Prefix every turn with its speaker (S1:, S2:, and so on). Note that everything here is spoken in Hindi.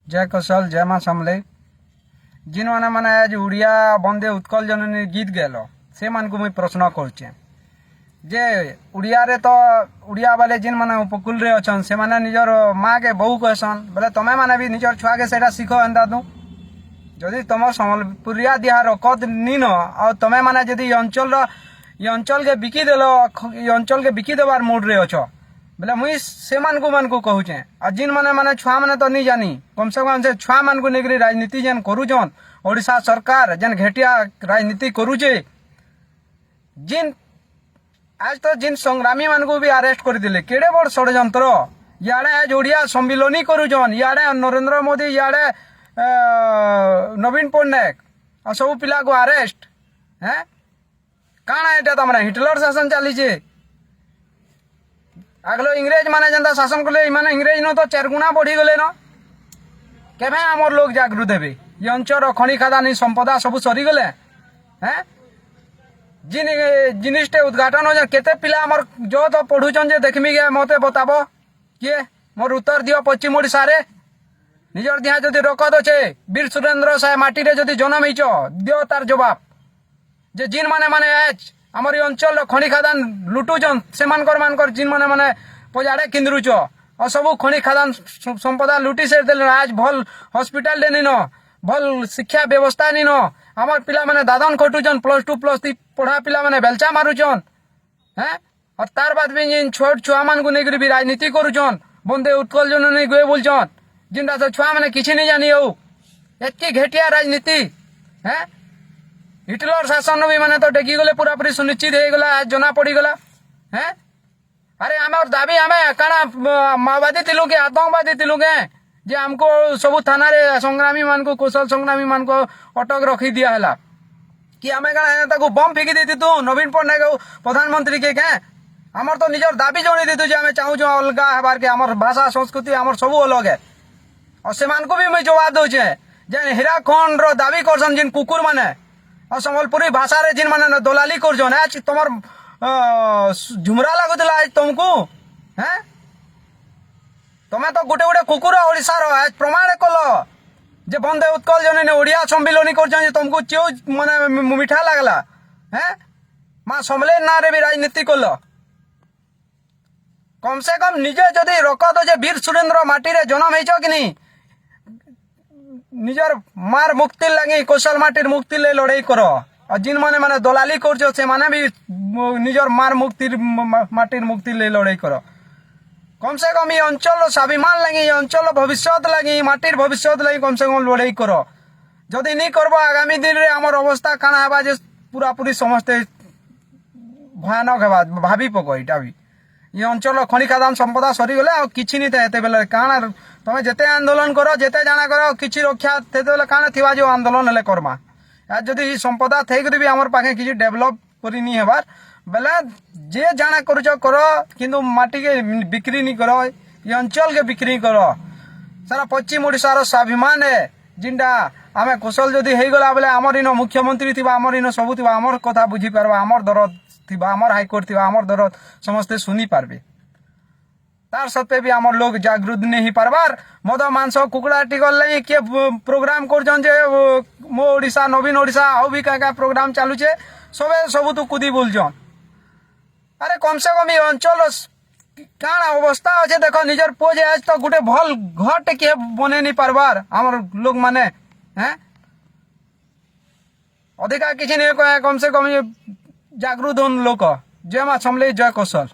S1: जय कौशल जय माँ समले जिन मैंने मैंने आज उड़िया बंदे उत्कल जननी गीत गेल से मान को मुझे प्रश्न करुचे जे उड़िया रे तो उड़िया वाले जिन मैंने उपकूल रे अछन से माने निजर माँ के बहु कहसन बोले तमें मैंने भी निजर छुआ के सेटा शिख एंता तू जदि तुम सम्बलपुरिया दिहार कद नी न आ तमें मैंने जदि अंचल के बिकी देलो अंचल के बिकी देवार मूड रे अछ बोले मुई से मान को कहूचे आ जिन माने छुआ माने तो नहीं जानी कम से कम से छुआ मान को लेकर राजनीति जेन करूछन ओडिशा सरकार जेन घेटिया राजनीति करूचे जिन आज तो जिन संग्रामी मान को भी अरेस्ट कर दिले केड़े बड़ षड्यंत्र याडे आज ओडिया सम्मिलनी करूछन याडे नरेंद्र मोदी याडे नवीन पट्टनायक आ सब पिला को अरेस्ट हैं काना एटा तमरा हिटलर शासन चलीचे आगलो इंग्रेज माने जनता शासन कले माने इंग्रेज न तो 4 गुना बढ़ी गले न केभे हमर लोग जागृत हेबे ये अंचल खनि खादानी संपदा सब सरी गले हैं जिन जिनिसटे उद्घाटन हो केते पिला हमर जो तो पढुचन जे देखमी के मते बताबो के मोर उत्तर दियो पश्चिम ओडिसा रे निजर दिहा जदि रकद अछे वीर सुरेंद्र साय माटी रे जदि जन्म हिचो दियो तार जवाब जे जिन माने आज हमर अंचल खनि खादान लुटुचन से मानकर जिन माने पजाड़े किंदरुच और सब खनि खादान संपदा लुटी से देले आज भल हॉस्पिटल देनी न भल शिक्षा व्यवस्था नी न हमर पिला माने दादन खटुचन +2 +3 पढ़ा पिला माने बेलचा मारुचन हैं और तार बाद भी जिन छोट छुआ मान को नेगरी भी राजनीति करूचन बंदे उत्कल जन नहीं गए बोलचन जिनटा से छुआ माने किछि नहीं जानी हो एत्की घेटिया राजनीति हैं हिटलर शासन भी माने तो टेकी गले पूरा पूरी सुनिश्चित हो गला आज जना पड़ी गला हैं अरे हमार दाबी हमें काना माओवादी तिलु के आतंकवादी तिलु के जे हमको सब थाना रे संग्रामी मान को कौशल संग्रामी मान को अटक रखी दिया है कि हमें काना ताको बम फेंकी देती तू नवीन पट्टनायक प्रधानमंत्री के हमर तो निजर दाबी जोड़ी देतु जे हमें चाहू जो अलगा हेबार के हमर भाषा संस्कृति हमर सब अलग है और से मान को भी मैं जवाब दउछे जे हीराखंड रो दाबी करसन जिन कुकुर माने और सम्बलपुरी भाषा रे जिन माने दलाली करजन आज तुमर झुमरा लागुतला आज तुमको हैं तमे तो गोटे गोटे कुकुर ओडिसा रो आज प्रमाण कलो जे बंदे उत्कल जने ने ओडिया सम्मिलनी करजन जे तुमको चेउ माने मीठा लागला हैं मां समले ना रे भी राजनीति कलो कम से कम निजे जदि रकद जे वीर सुरेंद्र माटी रे जन्म हेचो कि नहीं निजर मार मुक्ति लगी कौशल माटिर मुक्ति ले लड़ाई करो और जिन माने दलाली कर से माने भी निजर मार मुक्ति माटिर मुक्ति ले लड़ाई करो कम से कम ये अंचल स्वाभिमान लगी ये अंचल भविष्य लगी माटिर भविष्य लगी कम से कम लड़ाई करो जदि नहीं करबो आगामी दिन रे हमर अवस्था काना हेबा जे पूरा पूरी समस्ते भयानक हेबा भाभी पको इटा भी ये अंचल खनि खादान संपदा सरी गले आ किछि नहीं एते बेले काना तमे जेते आंदोलन करो जेते जाना करो किछि रक्षा तेते बेले काना थिबा जो आंदोलन हेले करमा आ जदि संपदा थेकरी भी हमर पाखे किछि डेवलप करी नहीं हेबार बेले जे जाना करूछो करो किंतु माटी के बिक्री नहीं करो ये अंचल के बिक्री करो सारा पश्चिम ओडिसा रो स्वाभिमान है जिंदा आमे कुशल जदि हे गला बेले हमर इनो मुख्यमंत्री थिबा हमर इनो सब थिबा हमर कथा बुझी परबा हमर दरद थिबा हमर हाईकोर्ट थिबा हमर दरद समस्ते सुनी पारबे तार सत्वे भी हमर लोग जागृत नहीं पारबार मद मांस कुकुड़ा टिकल नहीं के प्रोग्राम करजन जे मो ओडिशा नवीन ओडिशा आउ भी का प्रोग्राम चालू छे सबे सब तो कुदी बोलजन अरे कम से कम ये अंचल काना अवस्था अच्छे देखो निजर पोज आज तो गोटे भल घर टे बने नहीं पारबार हमर लोग माने हैं अधिका किसी नहीं कहे कम से कम ये जागृत लोक जय मां समले जय कौशल।